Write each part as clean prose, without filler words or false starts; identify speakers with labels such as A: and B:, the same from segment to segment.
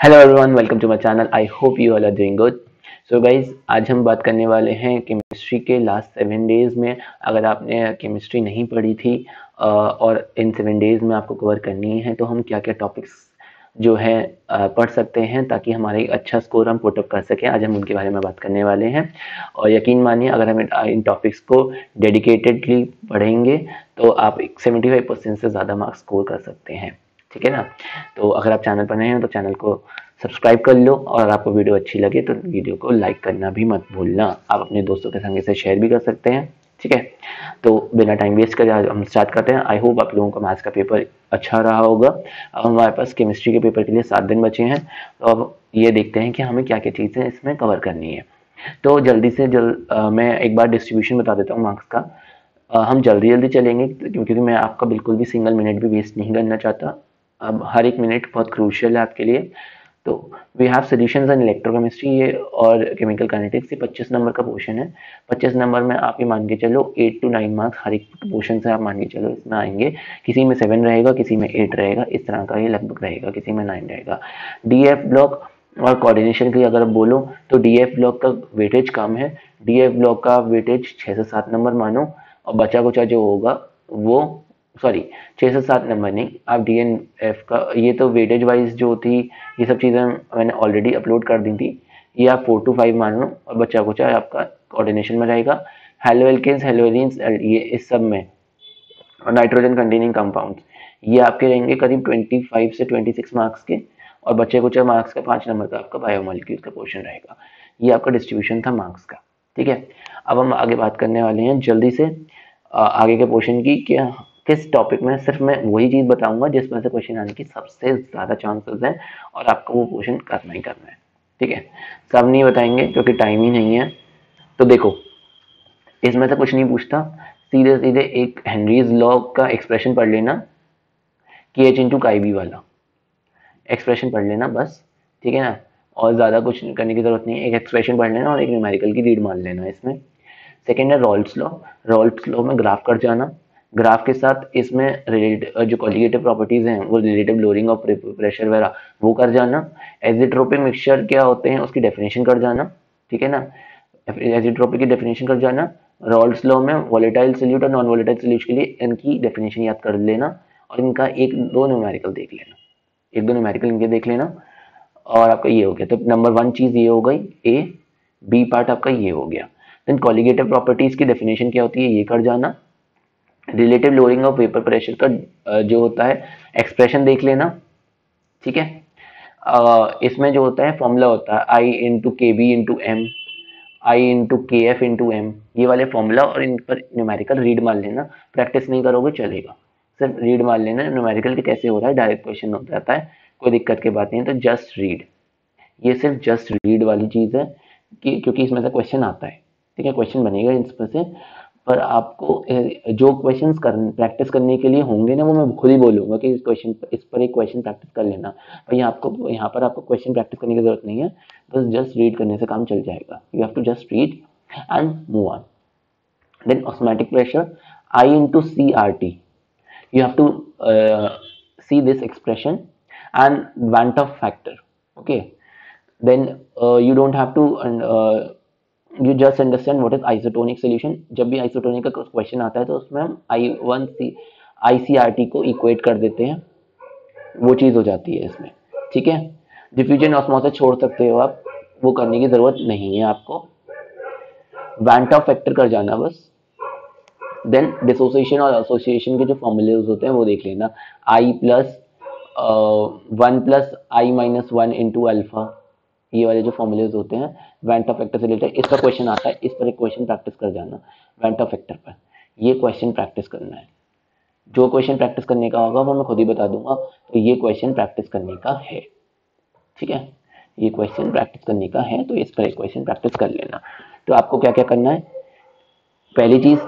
A: Hello everyone, welcome to my channel. I hope you all are doing good. So guys, आज हम बात करने वाले हैं केमिस्ट्री के लास्ट 7 डेज में। अगर आपने केमिस्ट्री नहीं पढ़ी थी और इन 7 डेज में आपको कवर करनी है तो हम क्या क्या टॉपिक्स जो है पढ़ सकते हैं ताकि हमारा एक अच्छा स्कोर हम पुटअप कर सकें। आज हम उनके बारे में बात करने वाले हैं और यकीन मानिए, अगर हम इन टॉपिक्स को डेडिकेटेडली पढ़ेंगे तो आप 75% से ज़्यादा मार्क्स स्कोर कर सकते हैं। ठीक है ना। तो अगर आप चैनल पर नए हैं तो चैनल को सब्सक्राइब कर लो और अगर आपको वीडियो अच्छी लगे तो वीडियो को लाइक करना भी मत भूलना। आप अपने दोस्तों के संग इसे शेयर भी कर सकते हैं। ठीक है, तो बिना टाइम वेस्ट करे आज हम स्टार्ट करते हैं। आई होप आप लोगों का मैथ्स का पेपर अच्छा रहा होगा। अब हमारे पास केमिस्ट्री के पेपर के लिए 7 दिन बचे हैं, तो अब ये देखते हैं कि हमें क्या क्या चीज़ें इसमें कवर करनी है। तो जल्दी से मैं एक बार डिस्ट्रीब्यूशन बता देता हूँ मार्क्स का। हम जल्दी जल्दी चलेंगे क्योंकि मैं आपका बिल्कुल भी सिंगल मिनट भी वेस्ट नहीं करना चाहता। अब हर एक मिनट बहुत क्रूशियल है आपके लिए। तो we have solutions in electrochemistry ये और केमिकल काइनेटिक्स। ये 25 नंबर का पोर्शन है। 25 नंबर में आप ये मान के चलो 8 to 9 मार्क्स हर एक पोर्शन से आप मान के चलो इसमें आएंगे। किसी में 7 रहेगा, किसी में 8 रहेगा, इस तरह का ये लगभग रहेगा, किसी में 9 रहेगा। डीएफ ब्लॉक और कोऑर्डिनेशन की अगर बोलो तो डीएफ ब्लॉक का वेटेज कम है। डीएफ ब्लॉक का वेटेज 6 से 7 नंबर मानो और बचा कुचा जो होगा वो, सॉरी 6 से 7 नंबर नहीं, आप डीएनएफ का ये तो वेटेज वाइज जो थी ये सब चीज़ें मैंने ऑलरेडी अपलोड कर दी थी। ये आप 4 to 5 मान लो और बच्चा कुचा आपका कोऑर्डिनेशन में रहेगा। हेलो एल्केन्स, हेलोइंस, ये इस सब में और नाइट्रोजन कंटेनिंग कंपाउंड्स ये आपके रहेंगे करीब 25 से 26 मार्क्स के और बच्चे कुचे मार्क्स का 5 नंबर का आपका बायोमोलिक्यूल्स का पोर्शन रहेगा। ये आपका डिस्ट्रीब्यूशन था मार्क्स का। ठीक है, अब हम आगे बात करने वाले हैं जल्दी से आगे के पोर्शन की। क्या किस टॉपिक में सिर्फ मैं वही चीज़ बताऊंगा जिसमें से क्वेश्चन आने की सबसे ज़्यादा चांसेस हैं और आपको वो पोर्शन करना ही करना है। ठीक है, सब नहीं बताएंगे क्योंकि टाइम ही नहीं है। तो देखो, इसमें से कुछ नहीं पूछता, सीधे सीधे एक हेनरीज लॉ का एक्सप्रेशन पढ़ लेना, के एच इंटू काई बी वाला एक्सप्रेशन पढ़ लेना बस। ठीक है ना, और ज़्यादा कुछ करने की जरूरत नहीं है। एक एक्सप्रेशन पढ़ लेना और एक न्यूमेरिकल की रीड मान लेना इसमें। सेकेंड है रॉल्स लॉ। रॉल्स लॉ में ग्राफ कर जाना, ग्राफ के साथ इसमें जो कॉलिगेटिव प्रॉपर्टीज हैं वो रिलेटिव लोअरिंग ऑफ प्रेशर वगैरह वो कर जाना। एजिट्रोपिक मिक्सचर क्या होते हैं उसकी डेफिनेशन कर जाना। ठीक है ना, एजिट्रोपिक की डेफिनेशन कर जाना। रॉल्स लॉ में वोलेटाइल सोल्यूट और नॉन वोलेटाइल सोल्यूट के लिए इनकी डेफिनेशन याद कर लेना और इनका एक दो न्यूमेरिकल देख लेना, एक दो न्यूमेरिकल इनके देख लेना और आपका ये हो गया। तो नंबर 1 चीज ये हो गई, ए। बी पार्ट आपका ये हो गया। देन कॉलिगेटिव प्रॉपर्टीज की डेफिनेशन क्या होती है ये कर जाना। Relative lowering of vapour pressure का जो होता है एक्सप्रेशन देख लेना। ठीक है, इसमें जो होता है फॉर्मूला होता है आई इंटू के बी इंटू एम, आई इंटू के एफ इंटू एम, ये वाले फॉर्मूला और इन पर न्यूमेरिकल रीड मान लेना। प्रैक्टिस नहीं करोगे चलेगा, सिर्फ रीड मान लेना न्यूमेरिकल के कैसे हो रहा है, डायरेक्ट क्वेश्चन हो जाता है, कोई दिक्कत की बात नहीं है। तो जस्ट रीड, ये सिर्फ जस्ट रीड वाली चीज़ है कि क्योंकि इसमें से क्वेश्चन आता है। ठीक है, क्वेश्चन बनेगा इसमें से, पर आपको जो क्वेश्चंस प्रैक्टिस करने के लिए होंगे ना वो मैं खुद ही बोलूँगा कि इस पर एक क्वेश्चन प्रैक्टिस कर लेना। पर यहाँ पर आपको क्वेश्चन प्रैक्टिस करने की जरूरत नहीं है, बस जस्ट रीड करने से काम चल जाएगा। You have to just read and move on. Then osmotic pressure i into C R T, you have to see this expression and Van't Hoff factor. Okay, then you don't have to you just understand what is isotonic solution. जब भी isotonic का question आता है तो उसमें हम ICRT को equate कर देते हैं, वो चीज़ हो जाती है इसमें। ठीक है, डिफ्यूजन ऑस्मोसिस छोड़ सकते हो आप, वो करने की जरूरत नहीं है आपको। Van't Hoff फैक्टर कर जाना बस। देन डिसोसिएशन और एसोसिएशन के जो फॉर्मूलेज होते हैं वो देख लेना, आई प्लस 1 प्लस आई माइनस 1 इंटू अल्फा, ये वाले जो फॉर्मूलेज होते हैं वेंट ऑफ फैक्टर से रिलेटेड। इसका क्वेश्चन आता है, इस पर एक क्वेश्चन प्रैक्टिस कर जाना वेंट ऑफ फैक्टर पर, ये क्वेश्चन प्रैक्टिस करना है। जो क्वेश्चन प्रैक्टिस करने का होगा वो मैं खुद ही बता दूंगा, तो ये क्वेश्चन प्रैक्टिस करने का है। ठीक है, ये क्वेश्चन प्रैक्टिस करने का है, तो इस पर एक क्वेश्चन प्रैक्टिस कर लेना। तो आपको क्या क्या करना है, पहली चीज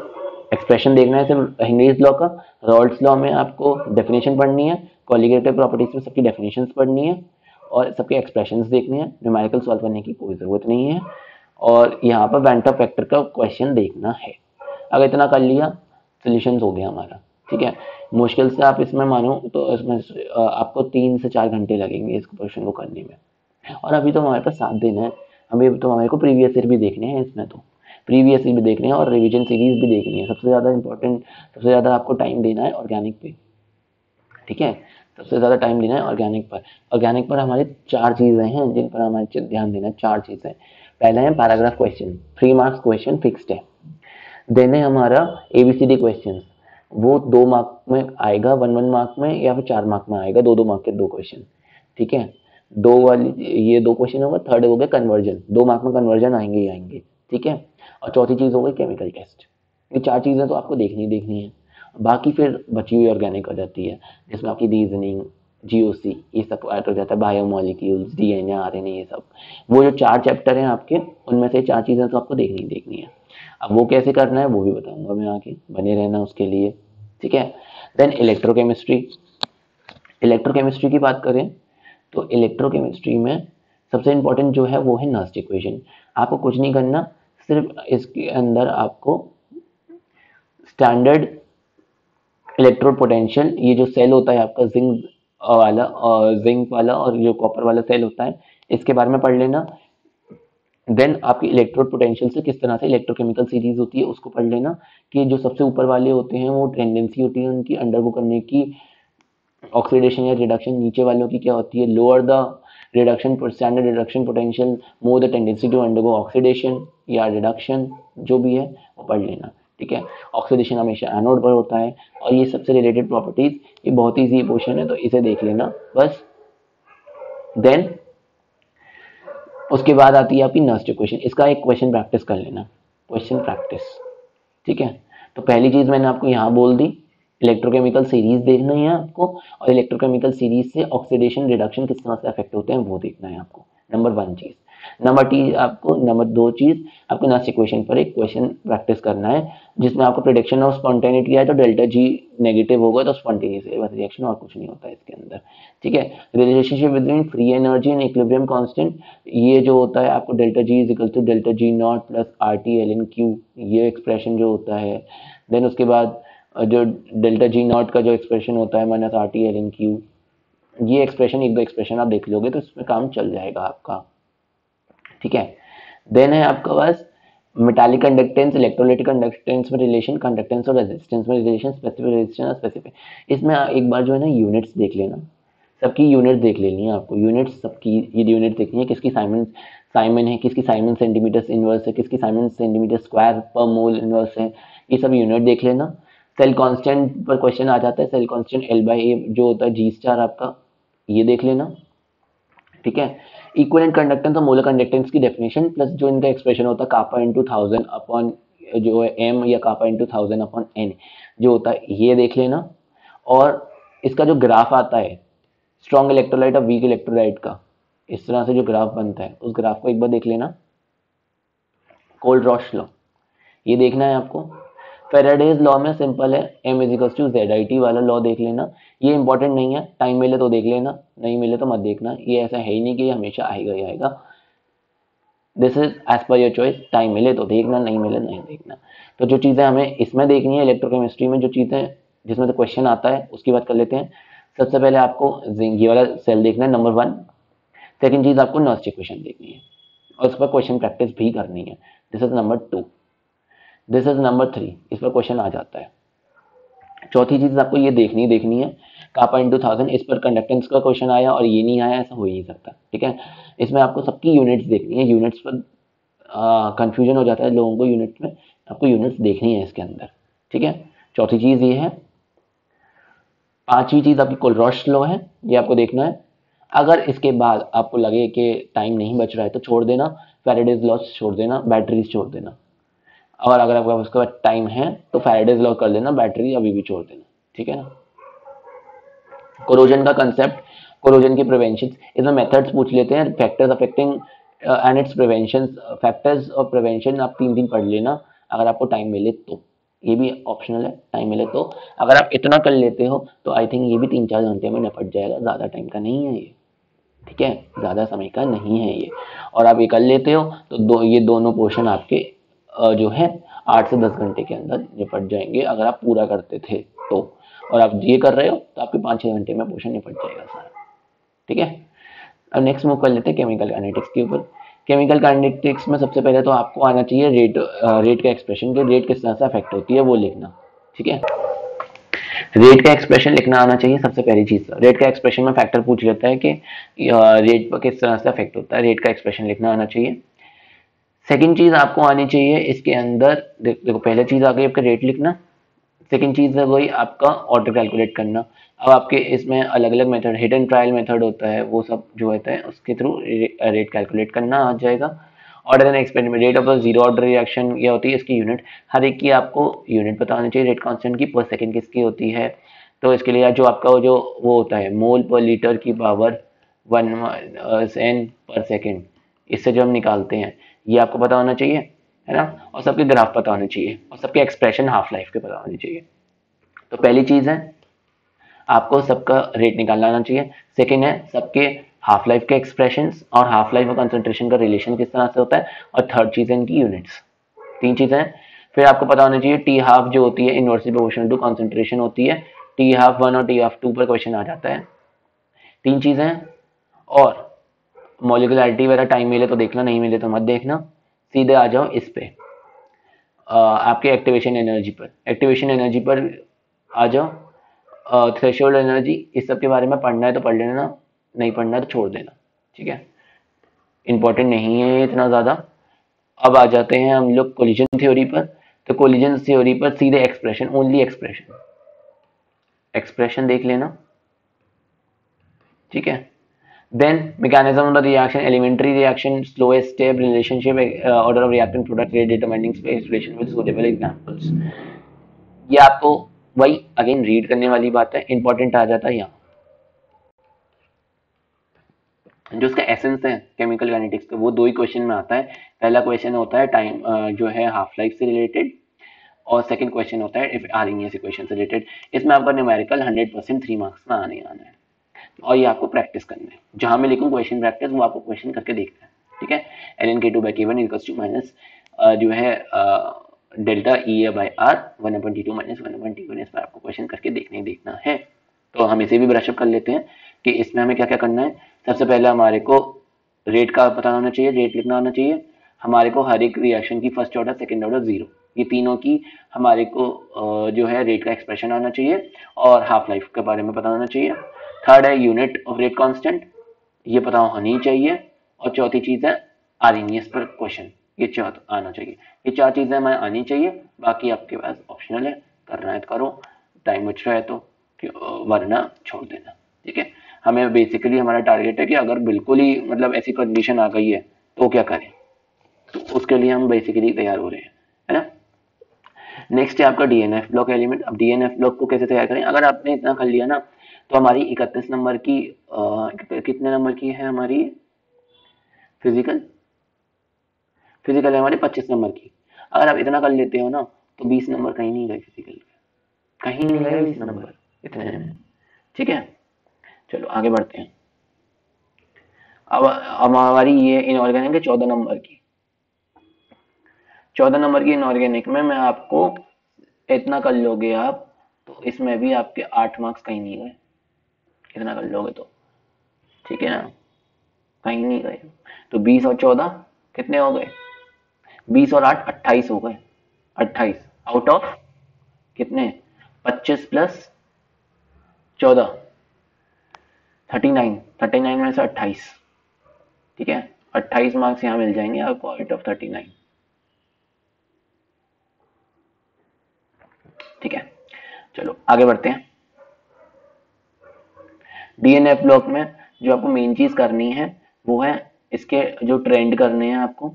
A: एक्सप्रेशन देखना है सिर्फ हेनरीज लॉ का। रॉल्स लॉ में आपको डेफिनेशन पढ़नी है, कॉलिगेटिव प्रॉपर्टीज में सबकी डेफिनेशंस पढ़नी है और सबके एक्सप्रेशंस देखने हैं। न्यूमेरिकल सॉल्व करने की कोई ज़रूरत नहीं है और यहाँ पर वेंट ऑफ फैक्टर का क्वेश्चन देखना है। अगर इतना कर लिया, सॉल्यूशंस हो गया हमारा। ठीक है। मुश्किल से आप इसमें मानो तो इसमें आपको 3 से 4 घंटे लगेंगे इस क्वेश्चन को करने में। और अभी तो हमारे पास 7 दिन है, अभी तो हमारे को प्रीवियस ईयर भी देखने हैं इसमें, तो प्रीवियस ईयर भी देखने हैं और रिवीजन सीरीज भी देखनी है। सबसे ज़्यादा इंपॉर्टेंट, सबसे ज़्यादा आपको टाइम देना है ऑर्गेनिक पे, ठीक है। सबसे ज़्यादा टाइम देना है ऑर्गेनिक पर। ऑर्गेनिक पर हमारे 4 चीज़ें हैं जिन पर हमें ध्यान देना है, 4 चीज़ें। पहला है paragraph question, 3 marks question fixed है। देन है हमारा ABCD क्वेश्चन, वो 2 मार्क में आएगा, 1 मार्क में, या फिर 4 मार्क में आएगा, 2 मार्क के 2 क्वेश्चन, ठीक है। दो वाली ये 2 क्वेश्चन होगा। थर्ड हो गया कन्वर्जन, 2 मार्क में कन्वर्जन आएंगे ही आएंगे, ठीक है। और चौथी चीज़ हो गई केमिकल टेस्ट। ये 4 चीज़ें तो आपको देखनी है। बाकी फिर बची हुई ऑर्गेनिक हो जाती है, जिसमें आपकी रीजनिंग, GOC, ये सब ऐड हो जाता है, बायोमोलिक्यूल्स, DNA, RNA, ये सब। वो जो 4 चैप्टर हैं आपके, उनमें से 4 चीज़ें तो आपको देखनी है। अब वो कैसे करना है वो भी बताऊंगा मैं आगे, बने रहना उसके लिए, ठीक है। Then electrochemistry. इलेक्ट्रोकेमिस्ट्री की बात करें तो इलेक्ट्रोकेमिस्ट्री में सबसे इंपॉर्टेंट जो है वो है नर्स्ट इक्वेशन। आपको कुछ नहीं करना, सिर्फ इसके अंदर आपको स्टैंडर्ड इलेक्ट्रोड पोटेंशियल, ये जो सेल होता है आपका जिंक वाला और जो कॉपर वाला सेल होता है, इसके बारे में पढ़ लेना। देन आपकी इलेक्ट्रोड पोटेंशियल से किस तरह से इलेक्ट्रोकेमिकल सीरीज होती है उसको पढ़ लेना, कि जो सबसे ऊपर वाले होते हैं वो टेंडेंसी होती है उनकी अंडरगो करने की ऑक्सीडेशन या रिडक्शन, नीचे वालों की क्या होती है, lower the reduction standard reduction potential, more the tendency to undergo oxidation या रिडक्शन, जो भी है वो पढ़ लेना, ठीक है। ऑक्सीडेशन हमेशा एनोड पर होता है, और ये सबसे रिलेटेड प्रॉपर्टीज, ये बहुत ईजी क्वेश्चन है तो इसे देख लेना बस। देन उसके बाद आती है आपकी नर्स्ट इक्वेशन, इसका एक क्वेश्चन प्रैक्टिस कर लेना, क्वेश्चन प्रैक्टिस, ठीक है। तो पहली चीज मैंने आपको यहाँ बोल दी, इलेक्ट्रोकेमिकल सीरीज देखना है आपको, और इलेक्ट्रोकेमिकल सीरीज से ऑक्सीडेशन रिडक्शन किस तरह से अफेक्ट होते हैं वो देखना है आपको, नंबर 1 चीज। नंबर 2 चीज आपको नर्स्ट इक्वेशन पर एक क्वेश्चन प्रैक्टिस करना है, जिसमें आपको प्रिडिक्शन ऑफ स्पॉन्टेनिटी है, तो डेल्टा जी नेगेटिव होगा तो स्पॉन्टेनियस रिएक्शन, और कुछ नहीं होता है इसके अंदर, ठीक है। Relationship between free energy and equilibrium constant, ये जो होता है आपको delta G is equal to delta G not plus RT ln Q, ये एक्सप्रेशन जो होता है। देन उसके बाद जो डेल्टा जी नॉट का जो एक्सप्रेशन होता है माइनस RT ln Q, ये एक्सप्रेशन, एक दो एक्सप्रेशन आप देख लोगे तो इसमें काम चल जाएगा आपका, ठीक है। देन है आपका पास मेटालिक कंडक्टेंस, इलेक्ट्रोलाइटिक कंडक्टेंस में रिलेशन, कंडक्टेंस और रेजिस्टेंस में रिलेशन, स्पेसिफिक रेजिस्टेंस और स्पेसिफिक। इसमें एक बार जो है ना यूनिट्स देख लेना, सबकी यूनिट देख लेनी है आपको, यूनिट्स सबकी ये यूनिट देखनी है, किसकी साइमन है, किसकी साइमन सेंटीमीटर इनवर्स है, किसकी साइमन सेंटीमीटर स्क्वायर पर मोल इनवर्स है, ये सब यूनिट देख लेना। सेल कांस्टेंट पर क्वेश्चन आ जाता है, सेल कांस्टेंट L/A जो होता है G* आपका, ये देख लेना, ठीक है। इक्विवेलेंट कंडक्टेंस और मोलर कंडक्टेंस की डेफिनेशन प्लस जो इनका एक्सप्रेशन होता है कापा इंटू 1000 अपॉन जो है M, या कापा इंटू 1000 अपॉन N जो होता है, ये देख लेना। और इसका जो ग्राफ आता है स्ट्रॉन्ग इलेक्ट्रोलाइट और वीक इलेक्ट्रोलाइट का, इस तरह से जो ग्राफ बनता है उस ग्राफ को एक बार देख लेना। कोल्ड-रॉश लॉ, ये देखना है आपको। फेराडेज लॉ में सिंपल है, M = ZIT वाला लॉ देख लेना, ये इंपॉर्टेंट नहीं है, टाइम मिले तो देख लेना, नहीं मिले तो मत देखना, ये ऐसा है ही नहीं कि ये हमेशा आएगा ही आएगा। This is as per your choice, time मिले तो देखना, नहीं मिले नहीं देखना। तो जो चीज़ें हमें इसमें देखनी है इलेक्ट्रोकेमिस्ट्री में, जो चीज़ें जिसमें से क्वेश्चन आता है उसकी बात कर लेते हैं। सबसे पहले आपको जिंक ये वाला सेल देखना है, नंबर 1। सेकंड चीज़ आपको नर्स्ट इक्वेशन देखनी है और उस पर क्वेश्चन प्रैक्टिस भी करनी है, this is number 2। This is number 3, इस पर क्वेश्चन आ जाता है। चौथी चीज आपको ये देखनी है, कापा इंटू 1000, इस पर कंडक्टेंस का क्वेश्चन आया और ये नहीं आया, ऐसा हो ही नहीं सकता, ठीक है। इसमें आपको सबकी यूनिट्स देखनी है, यूनिट्स पर कंफ्यूजन हो जाता है लोगों को, यूनिट्स में आपको यूनिट्स देखनी है इसके अंदर, ठीक है। चौथी चीज ये है। पांचवी चीज आपकी कोल्ड-रॉश लॉ है, ये आपको देखना है। अगर इसके बाद आपको लगे कि टाइम नहीं बच रहा है तो छोड़ देना, फैराडेज लॉ छोड़ देना, बैटरीज छोड़ देना। और अगर आपका उसके बाद टाइम है तो फैराडेज लॉ कर लेना, बैटरी अभी भी छोड़ देना, ठीक है ना। कोरोजन का कंसेप्ट, कोरोजन की प्रिवेंशन, इसमें मेथड्स पूछ लेते हैं, factors affecting and it's prevention, factors of prevention आप 3 पढ़ लेना अगर आपको टाइम मिले तो, ये भी ऑप्शनल है, टाइम मिले तो। अगर आप इतना कर लेते हो तो आई थिंक ये भी 3-4 घंटे में निपट जाएगा, ज़्यादा टाइम का नहीं है ये, ठीक है, ज़्यादा समय का नहीं है ये। और आप ये कर लेते हो तो ये दोनों पोर्शन आपके जो है 8 से 10 घंटे के अंदर निपट जाएंगे अगर आप पूरा करते थे, तो, और आप ये कर रहे हो तो आपके 5-6 घंटे में पोर्शन निपट जाएगा सारा। ठीक है, अब नेक्स्ट मूव कर लेते हैं केमिकल काइनेटिक्स के ऊपर। केमिकल काइनेटिक्स में सबसे पहले तो आपको आना चाहिए रेट का एक्सप्रेशन, के रेट किस तरह से अफेक्ट होती है वो लिखना। ठीक है, रेट का एक्सप्रेशन लिखना आना चाहिए सबसे पहली चीज। रेट का एक्सप्रेशन में फैक्टर पूछ लेता है कि रेट पर किस तरह से अफेक्ट होता है, रेट का एक्सप्रेशन लिखना आना चाहिए। सेकंड चीज आपको आनी चाहिए इसके अंदर, देखो पहले चीज आ गई आपका रेट लिखना, सेकंड चीज है वही आपका ऑर्डर कैलकुलेट करना। अब आपके इसमें अलग अलग method, hit and trial method होता है, वो सब जो होता है उसके थ्रू रेट कैलकुलेट करना आ जाएगा। Order and experiment, rate of zero order reaction ये होती है इसकी यूनिट, हर एक की आपको यूनिट बतानी चाहिए। रेट कांस्टेंट की पर सेकंड किसकी होती है, तो इसके लिए जो आपका जो वो होता है मोल पर लीटर की पावर 1 पर सेकेंड, इससे जो हम निकालते हैं ये आपको पता होना चाहिए, है ना। और सबके ग्राफ पता होने चाहिए और सबके एक्सप्रेशन हाफ लाइफ के पता होने चाहिए। तो पहली चीज है आपको सबका रेट निकालना आना चाहिए। सेकेंड है सबके हाफ लाइफ के एक्सप्रेशंस और हाफ लाइफ और कंसंट्रेशन का रिलेशन किस तरह से होता है। और थर्ड चीज है इनकी यूनिट्स। तीन चीजें हैं। फिर आपको पता होना चाहिए टी हाफ जो होती है इनवर्सली प्रोपोर्शनल टू कंसंट्रेशन होती है, टी हाफ 1 और टी हाफ 2 पर क्वेश्चन आ जाता है। तीन चीजें हैं। और मॉलिक्यूलरिटी वगैरह टाइम मिले तो देखना, नहीं मिले तो मत देखना। सीधे आ जाओ इस पे आपके एक्टिवेशन एनर्जी पर, एक्टिवेशन एनर्जी पर आ जाओ। थ्रेशोल्ड एनर्जी, इस सब के बारे में पढ़ना है तो पढ़ लेना, नहीं पढ़ना है तो छोड़ देना। ठीक है, इंपॉर्टेंट नहीं है ये इतना ज़्यादा। अब आ जाते हैं हम लोग कोलिजन थ्योरी पर। तो कोलिजन थ्योरी पर सीधे एक्सप्रेशन, ओनली एक्सप्रेशन, एक्सप्रेशन देख लेना। ठीक है, then mechanism of the reaction, elementary reaction, slowest step, relationship, order of reactant product, rate determining space relation with suitable examples। ये आपको वही अगेन रीड करने वाली बात है, इंपॉर्टेंट आ जाता है यहाँ। जो उसका एसेंस है केमिकल काइनेटिक्स का वो दो ही क्वेश्चन में आता है। पहला क्वेश्चन होता है टाइम जो है हाफ लाइफ से रिलेटेड, और सेकंड क्वेश्चन होता है इफ आरएनएस इक्वेशन से रिलेटेड। इसमें आपका न्यूमेरिकल 100% 3 मार्क्स में आने आना है और ये आपको प्रैक्टिस करना है। जहां मैं लिखूं क्वेश्चन प्रैक्टिस, वो आपको क्वेश्चन करके देखना है। ठीक है, ln k2/k1 equals to minus जो है delta E by R 1/t2 माइनस 1/t1, इस पर आपको क्वेश्चन करके देखना ही देखना है। तो हम इसे भी ब्रशअप कर लेते हैं कि इसमें हमें क्या क्या करना है। सबसे पहले हमारे को रेट का पता होना चाहिए, रेट लिखना आना चाहिए। हमारे को हर एक रिएक्शन की first order, second order, zero, ये तीनों की हमारे को जो है रेट का एक्सप्रेशन आना चाहिए और हाफ लाइफ के बारे में पता होना चाहिए। थर्ड है यूनिट ऑफ रेट कांस्टेंट, ये पता होनी चाहिए। और चौथी चीज है आरएनएस पर क्वेश्चन, ये चौथा आना चाहिए। ये चार चीजें हमें आनी चाहिए, बाकी आपके पास ऑप्शनल है, करना है तो करो, टाइम बच रहा है तो, वरना छोड़ देना। ठीक है, हमें बेसिकली हमारा टारगेट है कि अगर बिल्कुल ही मतलब ऐसी कंडीशन आ गई है तो क्या करें, तो उसके लिए हम बेसिकली तैयार हो रहे हैं, है ना। नेक्स्ट है आपका डीएनएफ ब्लॉक एलिमेंट। अब डीएनएफ ब्लॉक को कैसे तैयार करें, अगर आपने इतना कर लिया ना तो हमारी 31 नंबर की कितने नंबर की है हमारी फिजिकल, फिजिकल है हमारी 25 नंबर की। अगर आप इतना कर लेते हो ना तो 20 नंबर कहीं नहीं गए फिजिकल के, कहीं नहीं गए 20 नंबर इतने में। ठीक है, चलो आगे बढ़ते हैं। अब हमारी ये इनऑर्गेनिक है 14 नंबर की। 14 नंबर की इनऑर्गेनिक में मैं आपको इतना कर लोगे आप तो इसमें भी आपके 8 मार्क्स कहीं नहीं गए, इतना कर लोगे तो। ठीक है ना, कहीं नहीं गए। तो 20 और 14 कितने हो गए, 20 और 8 28 हो गए। 28 आउट ऑफ कितने, 25 प्लस 14 39, 39 में से 28। ठीक है, 28 मार्क्स यहाँ मिल जाएंगे आपको आउट ऑफ 39। ठीक है, चलो आगे बढ़ते हैं। डीएनएफ ब्लॉक में जो आपको मेन चीज करनी है वो है इसके जो ट्रेंड करने हैं आपको।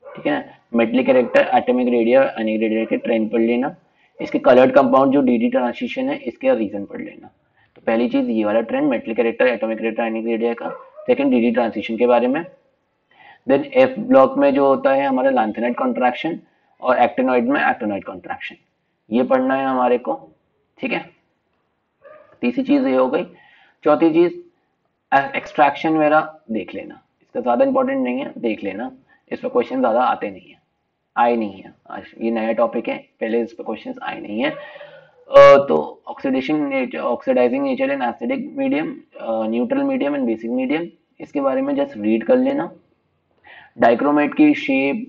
A: ठीक है, metallic character, atomic radius, Anik radius के ट्रेंड पढ़ लेना। इसके कलर्ड कंपाउंड जो डीडी ट्रांजिशन है इसके रीजन पढ़ लेना। तो पहली चीज ये वाला trend metallic character, atomic radius, Anik radius का। सेकंड डीडी ट्रांजिशन के बारे में। देन एफ ब्लॉक में जो होता है हमारा लैंथेनाइड कॉन्ट्रैक्शन और एक्टिनॉइड में एक्टिनॉइड कॉन्ट्रैक्शन, ये पढ़ना है हमारे को। ठीक है, तीसरी चीज ये हो गई। चौथी चीज एक्सट्रैक्शन वगैरह देख लेना, इसका ज्यादा इंपॉर्टेंट नहीं है, देख लेना, इस पर क्वेश्चन ज्यादा आते नहीं है, आए नहीं है। आज ये नया टॉपिक है, पहले इस पर क्वेश्चन आए नहीं है। तो oxidising nature and acidic medium, neutral medium and basic medium, इसके बारे में जस्ट रीड कर लेना। डाइक्रोमेट की शेप,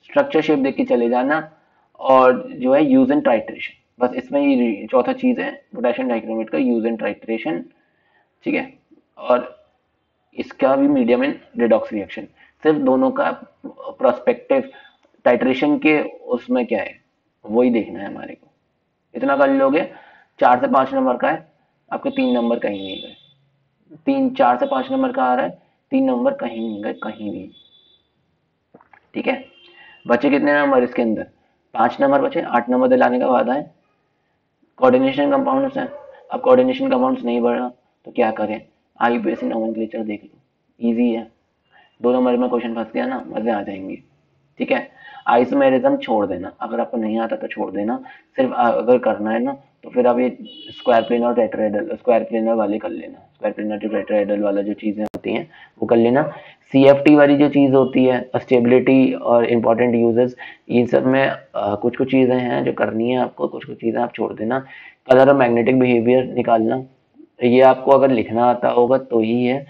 A: स्ट्रक्चर शेप देख के चले जाना। और जो है यूज एंड टाइट्रेशन, बस इसमें ये चौथा चीज है पोटेशियम डाइक्रोमेट का यूज एंड टाइट्रेशन। ठीक है। और इसका भी मीडियम एंड रिडॉक्स रिएक्शन, सिर्फ दोनों का प्रोस्पेक्टिव टाइट्रेशन के उसमें क्या है वही देखना है हमारे को। इतना कर लोगे, 4 से 5 नंबर का है, आपके 3 नंबर कहीं नहीं गए। 4 से 5 नंबर का आ रहा है, 3 नंबर कहीं नहीं गए कहीं भी। ठीक है। बचे कितने नंबर इसके अंदर? 5 नंबर बचे, 8 नंबर दिलाने का वादा है। कोऑर्डिनेशन कंपाउंड्स है। अब कोऑर्डिनेशन कंपाउंड्स नहीं बढ़ रहा तो क्या करें? आईयूपीएसी नोमेनक्लेचर देख लो, इजी है। 2 नंबर में क्वेश्चन फंस गया ना, मजे आ जाएंगे। ठीक है। आइसोमेरिज्म छोड़ देना, अगर आपको नहीं आता तो छोड़ देना। सिर्फ अगर करना है ना तो फिर आप ये square planar tetrahedral, square planar वाले कर लेना। स्क्वायर प्लेनर टेट्राहेड्रल वाला जो चीजें होती हैं वो कर लेना। सीएफटी वाली जो चीज होती है, स्टेबिलिटी और इंपॉर्टेंट यूजेस, इन सब में कुछ कुछ चीजें हैं जो करनी है आपको, कुछ कुछ चीजें आप छोड़ देना। कलर और मैग्नेटिक बिहेवियर निकालना, ये आपको अगर लिखना आता होगा तो ही है।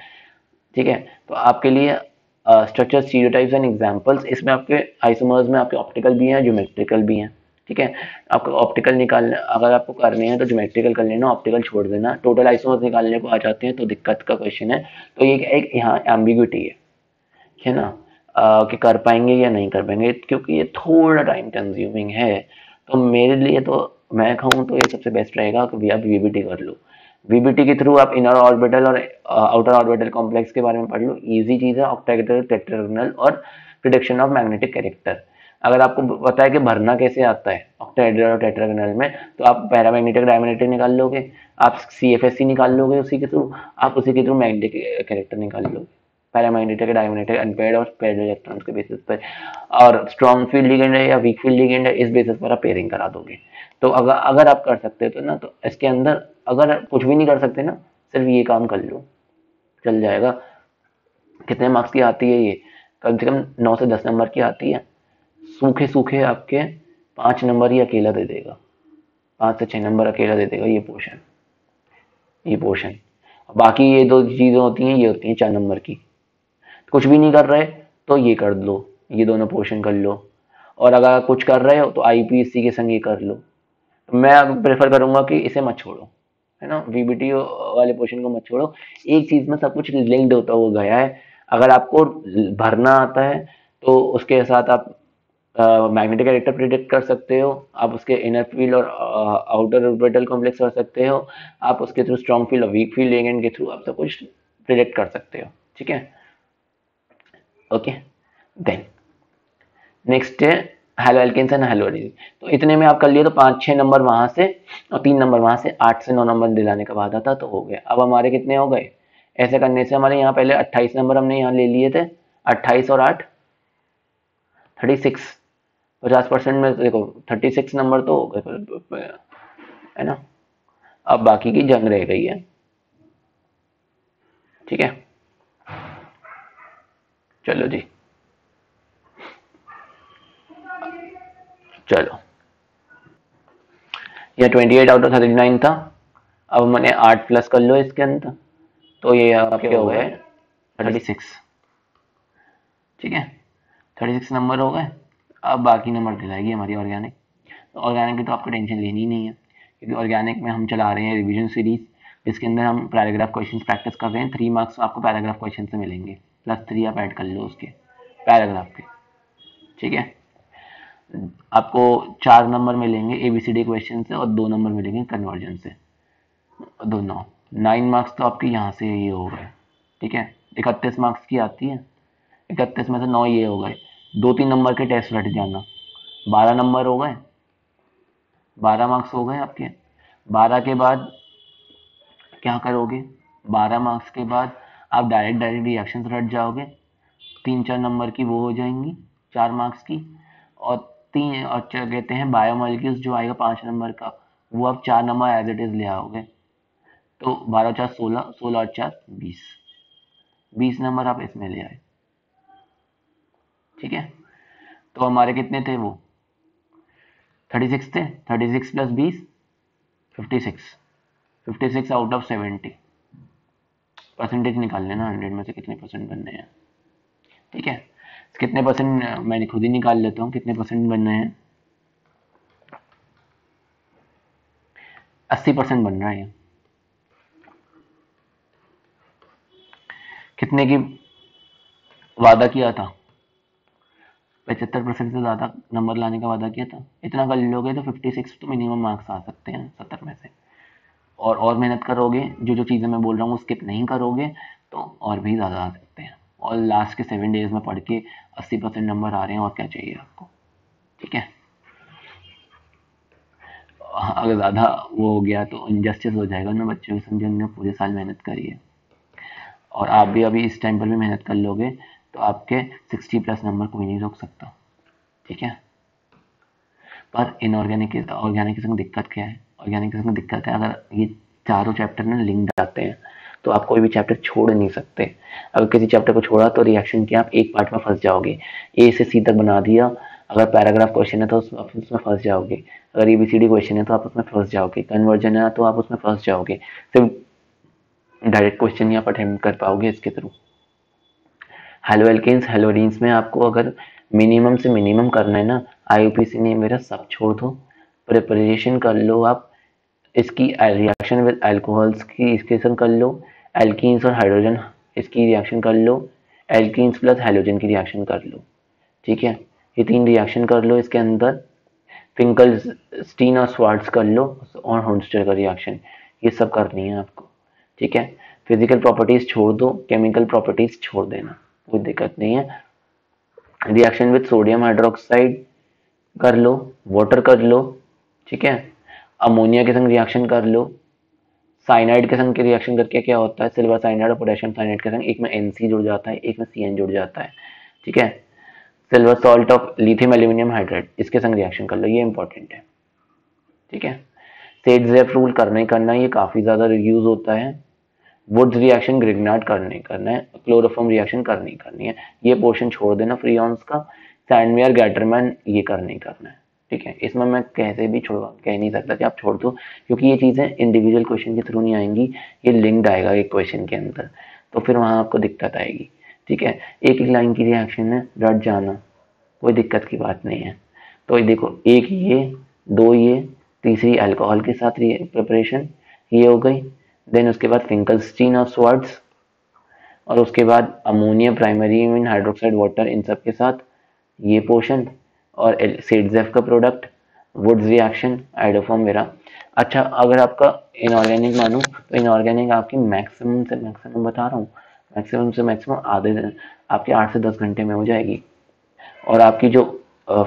A: ठीक है। तो आपके लिए स्ट्रक्चर, स्टीरियोटाइप्स एंड एग्जांपल्स, इसमें आपके आइसोमर्स में आपके ऑप्टिकल भी हैं, ज्योमेट्रिकल भी हैं। ठीक है। आपको ऑप्टिकल निकालना, अगर आपको करने हैं तो ज्योमेट्रिकल कर लेना, ऑप्टिकल छोड़ देना। टोटल आइसोमर्स निकालने को आ जाते हैं तो दिक्कत का क्वेश्चन है। तो ये एक यहाँ एम्बिग्यूटी है ना, कि कर पाएंगे या नहीं कर पाएंगे, क्योंकि ये थोड़ा टाइम कंज्यूमिंग है। तो मेरे लिए तो मैं कहूँ तो ये सबसे बेस्ट रहेगा कि आप वीबीटी कर लो। वीबीटी के थ्रू आप इनर ऑर्बिटल और आउटर ऑर्बिटल कॉम्प्लेक्स के बारे में पढ़ लो, इजी चीज है। ऑक्टाहेड्रल, टेट्राहेड्रल और प्रिडिक्शन ऑफ मैग्नेटिक कैरेक्टर, अगर आपको पता है कि भरना कैसे आता है ऑक्टाहेड्रल और टेट्राहेड्रल में, तो आप पैरामैग्नेटिक डायमैग्नेटिक निकाल लोगे, आप सीएफएससी निकाल लोगे उसी के थ्रू, आप उसी के थ्रू मैग्नेटिक कैरेक्टर निकाल लोगे, पैरामैग्नेटिक, डायमैग्नेटिक, अनपेयर्ड और पेयर्ड इलेक्ट्रॉन्स के बेसिस पर। और स्ट्रॉन्ग फील्ड लिगेंड है या वीक फील्ड लिगेंड है, इस बेसिस पर आप पेयरिंग करा दोगे। तो अगर अगर आप कर सकते हो तो ना, तो इसके अंदर अगर कुछ भी नहीं कर सकते ना, सिर्फ ये काम कर लो, चल जाएगा। कितने मार्क्स की आती है ये? कम से कम 9 से 10 नंबर की आती है। सूखे सूखे आपके 5 नंबर ही अकेला दे देगा, 5 से 6 नंबर अकेला दे देगा ये पोर्शन। बाकी ये दो चीजें होती हैं, ये होती हैं 4 नंबर की। कुछ भी नहीं कर रहे तो ये कर लो, ये दोनों पोर्शन कर लो। और अगर कुछ कर रहे हो तो आईपीएससी के संग ये कर लो। तो मैं अब प्रेफर करूंगा कि इसे मत छोड़ो, है ना, वीबीटी वाले पोर्शन को मत छोड़ो। एक चीज में सब कुछ लिंक्ड होता हुआ गया है। अगर आपको भरना आता है तो उसके साथ आप मैग्नेटिक कैरेक्टर प्रिडिक्ट कर सकते हो, आप उसके इनर फील्ड और आउटर ऑर्बिटल कॉम्प्लेक्स कर सकते हो, आप उसके थ्रू स्ट्रॉन्ग फील्ड और वीक फील्ड लिगेंड के थ्रू आप सब कुछ प्रिडिक्ट कर सकते हो। ठीक है। ओके। देन नेक्स्ट है halo alkanes and halo aldehyde. तो इतने में आप कर लिए तो 5-6 नंबर वहां से और 3 नंबर वहां से, 8 से 9 नंबर दिलाने का वादा था तो हो गया। अब हमारे कितने हो गए? ऐसे करने से हमारे यहाँ पहले 28 नंबर हमने यहाँ ले लिए थे, 28 और 8 36, 50% में तो देखो 36 नंबर तो हो गए, है ना। अब बाकी की जंग रह गई है। ठीक है। चलो जी, चलो यह 28/39 था। अब मैंने 8 प्लस कर लो इसके अंदर, तो ये आपके हो गए 36। ठीक है। 36 नंबर हो गए। अब बाकी नंबर दिलाएगी हमारी ऑर्गेनिक। तो ऑर्गेनिक की तो आपको टेंशन लेनी ही नहीं है, क्योंकि ऑर्गेनिक में हम चला रहे हैं रिवीजन सीरीज, जिसके अंदर हम पैराग्राफ क्वेश्चन प्रैक्टिस कर रहे हैं। 3 मार्क्स आपको पैराग्राफ क्वेश्चन से मिलेंगे, +3 आप ऐड कर लो उसके पैराग्राफ के। ठीक है। आपको 4 नंबर मिलेंगे एबीसीडी क्वेश्चन से और 2 नंबर मिलेंगे कन्वर्जन से, दोनों। 9 मार्क्स तो आपके यहाँ से ये हो गए। ठीक है। 31 मार्क्स की आती है, 31 में से 9 ये हो गए। 2-3 नंबर के टेस्ट रट जाना, 12 नंबर हो गए, 12 मार्क्स हो गए आपके। 12 के बाद क्या करोगे? 12 मार्क्स के बाद आप डायरेक्ट डायरेक्ट रिएक्शन रट जाओगे, 3-4 नंबर की वो हो जाएंगी, 4 मार्क्स की। और 3 और क्या कहते हैं बायोमोलिक्यूल्स जो आएगा 5 नंबर का, वो आप 4 नंबर एज इट इज ले आओगे। तो 12 और 4 16, 16 और 4 20, 20 नंबर आप इसमें ले आए। ठीक है। तो हमारे कितने थे वो? 36 थे, 36 + 20 56 आउट ऑफ 70, परसेंटेज निकाल लेना 100 में से कितने परसेंट बनने हैं। ठीक है, कितने परसेंट मैं खुद ही निकाल लेता हूँ, कितने परसेंट बनने हैं। 80% बन रहा है। कितने की वादा किया था? 75% से ज़्यादा नंबर लाने का वादा किया था। इतना कर लोगे तो 56 तो मिनिमम मार्क्स आ सकते हैं 70 में से। और मेहनत करोगे, जो जो चीज़ें मैं बोल रहा हूँ स्किप नहीं करोगे, तो और भी ज़्यादा आ सकते हैं। और लास्ट के 7 डेज में पढ़ के 80% नंबर आ रहे हैं, और क्या चाहिए आपको। ठीक है, अगर ज़्यादा वो हो गया तो इनजस्टिस हो जाएगा ना बच्चों के, समझेंगे पूरे साल मेहनत करी है। और आप भी अभी इस टाइम पर भी मेहनत कर लोगे तो आपके 60+ नंबर कोई नहीं रोक सकता। ठीक है, पर इनऑर्गेनिक ऑर्गेनिक के संग दिक्कत क्या है? ऑर्गेनिक के संग दिक्कत है, अगर ये चारों चैप्टर में लिंक्ड आते हैं तो आप कोई भी चैप्टर छोड़ नहीं सकते। अगर किसी चैप्टर को छोड़ा तो रिएक्शन के आप एक पार्ट में फंस जाओगे। ए से सी तक बना दिया, अगर पैराग्राफ क्वेश्चन है तो उसमें फंस जाओगे। अगर एबीसीडी क्वेश्चन है तो आप उसमें फंस जाओगे। कन्वर्जन है तो आप उसमें फंस जाओगे। सिर्फ डायरेक्ट क्वेश्चन ही आप अटेम्प्ट कर पाओगे इसके थ्रू। हेलो एल्केन्स हेलोडीन्स में आपको अगर मिनिमम से मिनिमम करना है ना, आईयूपीएसी ने मेरा सब छोड़ दो, प्रिपरेशन कर लो आप इसकी, रिएक्शन विद अल्कोहल्स की इसके संग कर लो, एल्कीन्स और हाइड्रोजन इसकी रिएक्शन कर लो, एल्कीन्स प्लस हेलोजन की रिएक्शन कर लो। ठीक है, ये 3 रिएक्शन कर लो इसके अंदर। फिंकलस्टीन और स्वार्ट्स कर लो, और होन्स्टर का रिएक्शन, ये सब करनी है आपको। ठीक है, फिजिकल प्रॉपर्टीज छोड़ दो, केमिकल प्रॉपर्टीज छोड़ देना, कोई दिक्कत नहीं है। रिएक्शन विद सोडियम हाइड्रोक्साइड कर लो, वाटर कर लो। ठीक है, अमोनिया के संग रिएक्शन कर लो, साइनाइड के संग के रिएक्शन करके क्या होता है, सिल्वर साइनाइड और पोटेशियम साइनाइड के संग एक में NC जुड़ जाता है, एक में CN जुड़ जाता है। ठीक है, silver salt of lithium aluminium hydrate, इसके संग रिएक्शन कर लो, ये इंपॉर्टेंट है। ठीक है, सेडजेफ रूल करना ही करना है, ये काफी ज्यादा यूज होता है। वुड्स रिएक्शन ग्रिग्नार्ड करना है, क्लोरोफॉर्म रिएक्शन करनी है, ये पोर्शन छोड़ देना फ्रीऑन्स का। सैंडमेयर गैटरमैन ये करना है। ठीक है, इसमें मैं कैसे भी कह नहीं सकता कि आप छोड़ दो, क्योंकि ये चीजें इंडिविजुअल क्वेश्चन के थ्रू नहीं आएंगी, ये लिंक्ड आएगा एक क्वेश्चन के अंदर, तो फिर वहां आपको दिक्कत आएगी। ठीक है, एक लाइन की रिएक्शन है, रट जाना, कोई दिक्कत की बात नहीं है। तो ये देखो, एक ये, दो ये, तीसरी अल्कोहल के साथ प्रिपरेशन ये हो गई। देन उसके बाद फिंकलस्टीन और स्वार्ट्स, और उसके बाद ammonia primary amine hydroxide water, इन सब के साथ ये पोर्शन, और सेडजेफ का प्रोडक्ट, वुड्स रिएक्शन, आइडोफॉर्म मेरा। अच्छा, अगर आपका इनऑर्गेनिक मानूं तो इनऑर्गेनिक आपकी मैक्सिमम से मैक्सिमम बता रहा हूँ, मैक्सिमम से मैक्सिमम आधे दिन, आपके 8 से 10 घंटे में हो जाएगी। और आपकी जो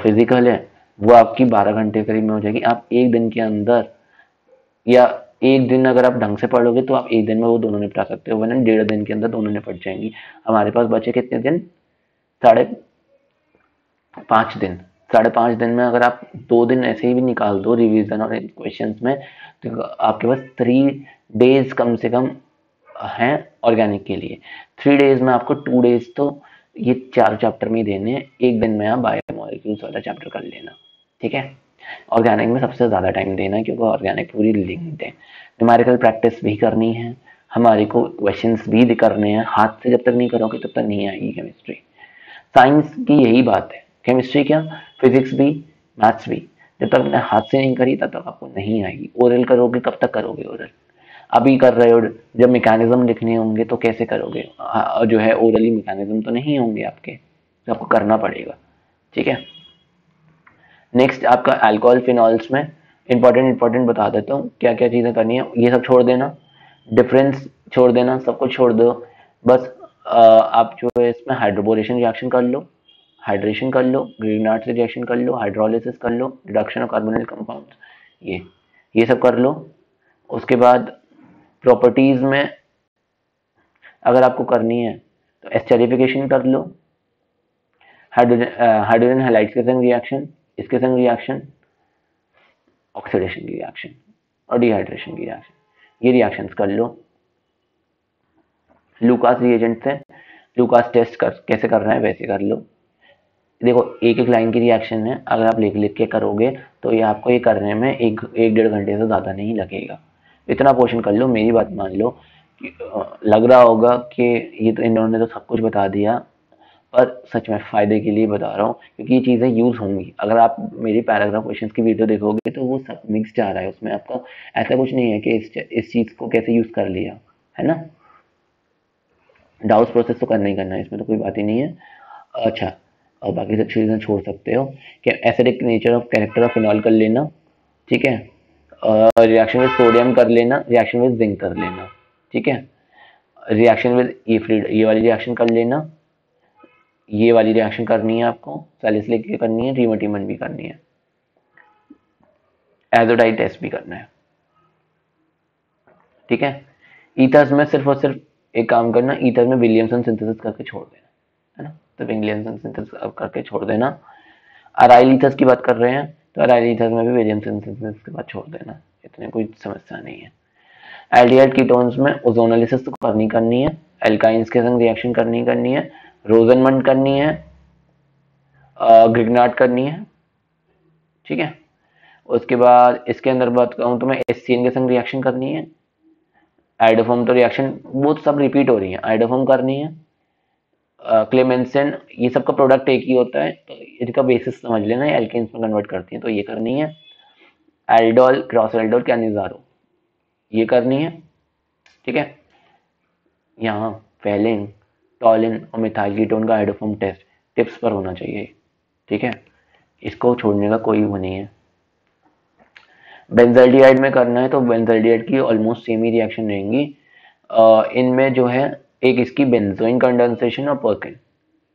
A: फिजिकल है वो आपकी 12 घंटे करीब में हो जाएगी। आप एक दिन के अंदर, या एक दिन अगर आप ढंग से पढ़ोगे तो आप एक दिन में वो दोनों निपटा सकते हो, वरना 1.5 दिन के अंदर दोनों निपट जाएंगी। हमारे पास बचे कितने दिन? 5.5 दिन। 5.5 दिन में अगर आप 2 दिन ऐसे ही भी निकाल दो रिवीजन और क्वेश्चंस में, तो आपके पास 3 डेज कम से कम हैं ऑर्गेनिक के लिए। 3 डेज में आपको 2 डेज तो ये 4 चैप्टर में ही देने हैं, एक दिन में आप बायोमोलिक्यूल्स वाला चैप्टर कर लेना। ठीक है, ऑर्गेनिक में सबसे ज़्यादा टाइम देना है, क्योंकि ऑर्गेनिक पूरी लिंक्ड है। न्यूमेरिकल प्रैक्टिस भी करनी है, हमारे को क्वेश्चंस भी करने हैं, हाथ से जब तक नहीं करोगे तब तक नहीं आएगी केमिस्ट्री। साइंस की यही बात है, केमिस्ट्री क्या, फिजिक्स भी, मैथ्स भी, जब तक आपने हाथ से नहीं करी तब तक आपको नहीं आएगी। ओरल करोगे, कब तक करोगे ओरल? अभी कर रहे हो, जब मैकेनिज्म लिखने होंगे तो कैसे करोगे? जो है ओरली मैकेनिज्म तो नहीं होंगे आपके, तो आपको करना पड़ेगा। ठीक है, नेक्स्ट आपका अल्कोहल फिनॉल्स में इंपॉर्टेंट बता देता हूँ क्या क्या चीज़ें करनी है। ये सब छोड़ देना, डिफरेंस छोड़ देना, सब कुछ छोड़ दो। बस आप जो है इसमें हाइड्रोबोरेशन रिएक्शन कर लो, हाइड्रेशन कर लो, ग्रीनार्ड से रिएक्शन कर लो, हाइड्रोलिसिस कर लो, रिडक्शन ऑफ कार्बोनिल कंपाउंड्स, ये सब कर लो। उसके बाद प्रॉपर्टीज में अगर आपको करनी है तो एस्टेरिफिकेशन कर लो, हाइड्रोजन हैलाइड्स के संग रिएक्शन, इसके संग रिएक्शन, ऑक्सीडेशन की रिएक्शन और डिहाइड्रेशन की रिएक्शन, ये रिएक्शंस कर लो। लूकास रिएजेंट से लूकास टेस्ट कैसे करना है वैसे कर लो। देखो एक एक लाइन की रिएक्शन है, अगर आप लिख लिख के करोगे तो ये आपको ये करने में एक डेढ़ घंटे से ज़्यादा नहीं लगेगा। इतना पोर्शन कर लो, मेरी बात मान लो कि लग रहा होगा कि ये तो इन्होंने तो सब कुछ बता दिया, पर सच में फ़ायदे के लिए बता रहा हूँ क्योंकि ये चीज़ें यूज़ होंगी। अगर आप मेरी पैराग्राफ क्वेश्चंस की वीडियो देखोगे तो वो सब मिक्स जा रहा है उसमें, आपका ऐसा कुछ नहीं है कि इस चीज़ को कैसे यूज़ कर लिया है ना। डाउस प्रोसेस तो करना ही करना है, इसमें तो कोई बात ही नहीं है। अच्छा, और बाकी सब चीज़ें छोड़ सकते हो कि acidic nature of character of phenol कर लेना, ठीक है। रिएक्शन विद सोडियम कर लेना, रिएक्शन विद जिंक कर लेना, ठीक है। रिएक्शन विद ये फ्रीड, ये वाली रिएक्शन कर लेना, ये वाली रिएक्शन करनी है आपको, सैलिसिलिक की करनी है, रीमोटिमन भी करनी है, एजोडाइड टेस्ट भी करना है, ठीक है। ईथर्स में सिर्फ और सिर्फ एक काम करना, ईथर में विलियमसन सिंथेसिस करके छोड़ देना, है ना। तो विलियमसन सिंथेसिस करके छोड़ देना। अराइल ईथर्स की बात कर रहे हैं तो अराइल ईथर्स में भी विलियमसन सिंथेसिस के बाद छोड़ देना, इतनी कोई समस्या नहीं है। एल्डिहाइड कीटोन्स में ओजोनोलिसिस तो करनी है, एल्काइंस के संग रिएक्शन करनी है, रोजनमंड करनी है, ग्रिग्नार्ड करनी है, ठीक है। उसके बाद इसके अंदर बात कहूँ तो मैं एससीएन के संग रिएक्शन करनी है, आइडोफॉर्म तो रिएक्शन वो सब रिपीट हो रही है, आइडोफॉर्म करनी है, क्लेमेंसन, ये सब का प्रोडक्ट एक ही होता है तो इनका बेसिस समझ लेना, एल्केन्स में कन्वर्ट करती है तो ये करनी है। एल्डोल क्रॉस एल्डोल कैनिजारो ये करनी है, ठीक है। यहाँ फेलिन, टॉलिन और मिथाइल कीटोन का आइडोफॉर्म टेस्ट टिप्स पर होना चाहिए, ठीक है। इसको छोड़ने का कोई वो नहीं है। बेंजल्डिहाइड में करना है तो बेंजल्डिहाइड की ऑलमोस्ट सेम ही रिएक्शन रहेंगी। इनमें जो है एक इसकी बेंजोइन कंडेंसेशन और पर्किन,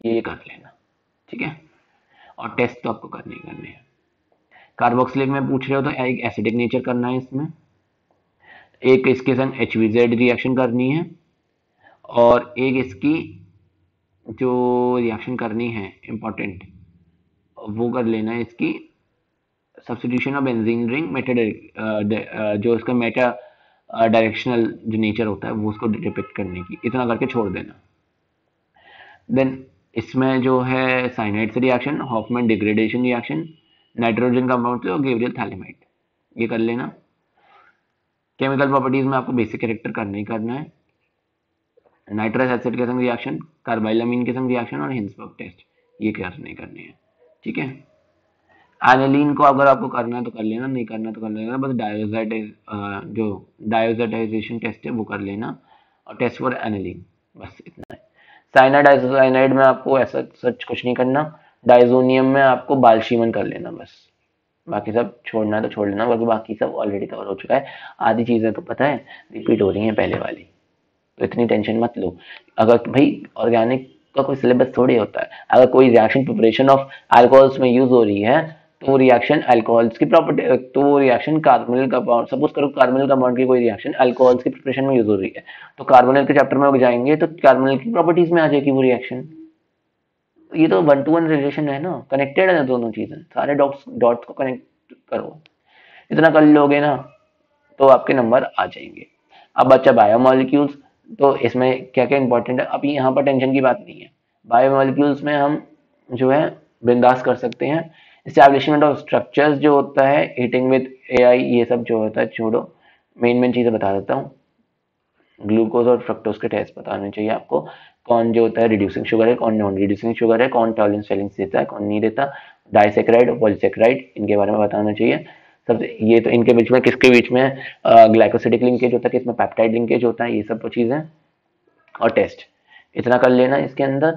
A: ये कर लेना, ठीक है। और टेस्ट तो आपको करने ही करने हैं। कार्बोक्सिलिक में पूछ रहे हो तो एक एसिडिक नेचर करना है इसमें, एक इसके संग HVZ रिएक्शन करनी है, और एक इसकी जो रिएक्शन करनी है इम्पोर्टेंट वो कर लेना है, इसकी substitution of benzene ring Meta, जो इसका मेटा डायरेक्शनल जो नेचर होता है वो उसको डिपिक्ट करने की, इतना करके छोड़ देना। देन इसमें जो है साइनाइड से reaction, Hofmann degradation reaction, nitrogen compound से और गैब्रियल थैलेमाइड, ये कर लेना। केमिकल प्रॉपर्टीज में आपको बेसिक कैरेक्टर करना ही करना है, नाइट्रस एसिड के संग रिएक्शन, कार्बाइलामीन के संग रिएक्शन और हिंसबर्ग टेस्ट, ये करने करने हैं, ठीक है। एनिलीन को अगर आपको करना है तो कर लेना, नहीं करना तो कर लेना, बस जो डायोजाइडेशन टेस्ट है वो कर लेना, और टेस्ट फॉर एनिलीन, बस इतना है। साइनाइड आइसोसाइनाइड में आपको ऐसा सच कुछ नहीं करना, डाइजोनियम में आपको बाल्शीमन कर लेना बस, बाकी सब छोड़ना है तो छोड़ लेना, बाकी सब ऑलरेडी कवर हो चुका है। आधी चीज़ें तो पता है रिपीट हो रही हैं पहले वाली, तो इतनी टेंशन मत लो। अगर भाई ऑर्गेनिक का कोई सिलेबस थोड़ी होता है, अगर कोई रिएक्शन प्रिपरेशन ऑफ अल्कोहल्स में यूज हो रही है तो रिएक्शन अल्कोहल्स की प्रॉपर्टी, तो रिएक्शन कार्बोनिल कंपाउंड, सपोज करो कार्बोनिल कंपाउंड की कोई रिएक्शन अल्कोहल्स की प्रिपरेशन में यूज हो रही है, तो कार्बोनिल के चैप्टर में जाएंगे तो कार्बोनिल की प्रॉपर्टीज में आ जाएगी वो रिएक्शन। ये तो 1-to-1 रिलेशन है ना, कनेक्टेड है ना दोनों चीजें, सारे डॉट्स डॉट्स को कनेक्ट करो, इतना कर लोगे ना तो आपके नंबर आ जाएंगे। अब बच्चा बायोमोलिक्यूल्स, तो इसमें क्या क्या इंपॉर्टेंट है, अभी यहाँ पर टेंशन की बात नहीं है। बायोमोलिक्यूल्स में हम जो है बिंदास कर सकते हैं। इस्टेब्लिशमेंट ऑफ स्ट्रक्चर्स जो होता है, हीटिंग विद AI, ये सब जो होता है छोड़ो, मेन चीज़ें बता देता हूँ। ग्लूकोज और फ्रक्टोज के टेस्ट बताने चाहिए आपको, कौन जो होता है रिड्यूसिंग शुगर है, कौन नॉन रिड्यूसिंग शुगर है, कौन टॉलरेंस स्वेलिंग देता है, कौन नहीं देता, डाइसेक्राइड और पॉलीसेक्राइड, इनके बारे में बताना चाहिए सबसे। ये तो इनके बीच में किसके बीच में ग्लाइकोसिडिक लिंकेज होता है, किसमें पेप्टाइड लिंकेज होता है, ये सब चीज़ें और टेस्ट इतना कर लेना। इसके अंदर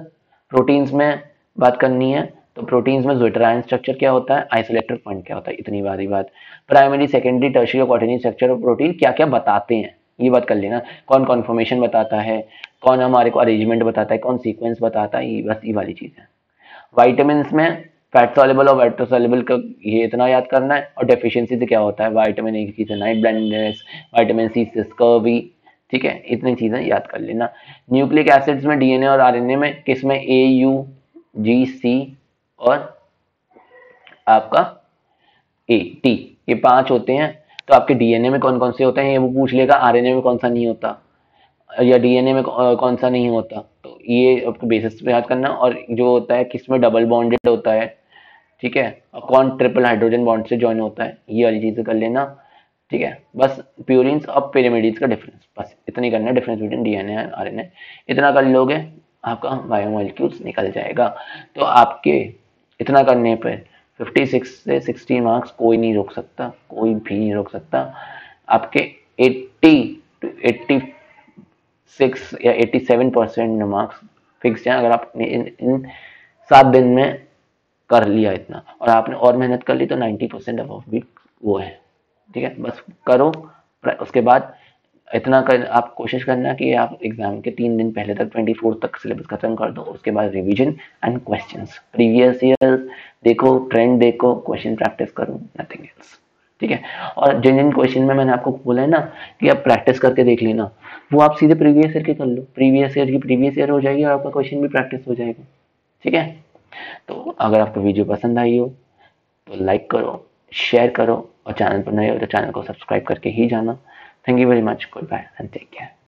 A: प्रोटीन्स में बात करनी है तो प्रोटीन्स में ज़्विटरायन स्ट्रक्चर क्या होता है, आइसोलेटर पॉइंट क्या होता है, इतनी बारी बात। प्राइमरी सेकेंडरी टर्शियरी और क्वाटरनरी स्ट्रक्चर ऑफ प्रोटीन क्या क्या बताते हैं ये बात कर लेना, कौन कॉन्फॉर्मेशन बताता है, कौन हमारे को अरेंजमेंट बताता है, कौन सीक्वेंस बताता है, ये बस ये वाली चीज़ है। वाइटामिन में फैट सॉल्युबल और वाटर सॉल्युबल का ये इतना याद करना है, और डेफिशिएंसी से क्या होता है, विटामिन ए की से नाइट ब्लाइंडनेस, विटामिन सी से स्कर्वी, ठीक है, इतनी चीजें याद कर लेना। न्यूक्लिक एसिड्स में DNA और RNA में किसमें AUGC और आपका AT, ये 5 होते हैं, तो आपके DNA में कौन कौन से होते हैं ये वो पूछ लेगा, RNA में कौन सा नहीं होता या DNA में कौन सा नहीं होता, तो ये आपको बेसिस पे याद करना, और जो होता है किसमें डबल बॉन्डेड होता है, ठीक है, और कौन ट्रिपल हाइड्रोजन बॉन्ड से ज्वाइन होता है, ये वाली चीजें कर लेना, ठीक है। बस प्यूरिन्स और पिरिमिडिन्स का डिफरेंस, बस इतना ही करना है, difference between DNA and RNA, इतना कर लोगे आपका बायोमोलिक्यूल्स निकल जाएगा। तो आपके इतना करने पर 56 से 60 मार्क्स कोई नहीं रोक सकता, कोई भी नहीं रोक सकता। आपके 80 to 86 या 87% मार्क्स फिक्स हैं अगर आपने इन 7 दिन में कर लिया इतना, और आपने और मेहनत कर ली तो 90% अबव भी वो है, ठीक है। बस करो, उसके बाद इतना कर, आप कोशिश करना कि आप एग्जाम के 3 दिन पहले तक 24 तक सिलेबस खत्म कर दो। उसके बाद revision and questions, previous year देखो, ट्रेंड देखो, क्वेश्चन प्रैक्टिस करो, नथिंग एल्स, ठीक है। और जिन जिन क्वेश्चन में मैंने आपको बोला है ना कि आप प्रैक्टिस करके देख लेना, वो आप सीधे प्रीवियस ईयर के कर लो, प्रीवियस ईयर की प्रीवियस ईयर हो जाएगी और आपका क्वेश्चन भी प्रैक्टिस हो जाएगा, ठीक है। तो अगर आपको वीडियो पसंद आई हो तो लाइक करो, शेयर करो, और चैनल पर नए हो तो चैनल को सब्सक्राइब करके ही जाना। Thank you very much, goodbye and take care.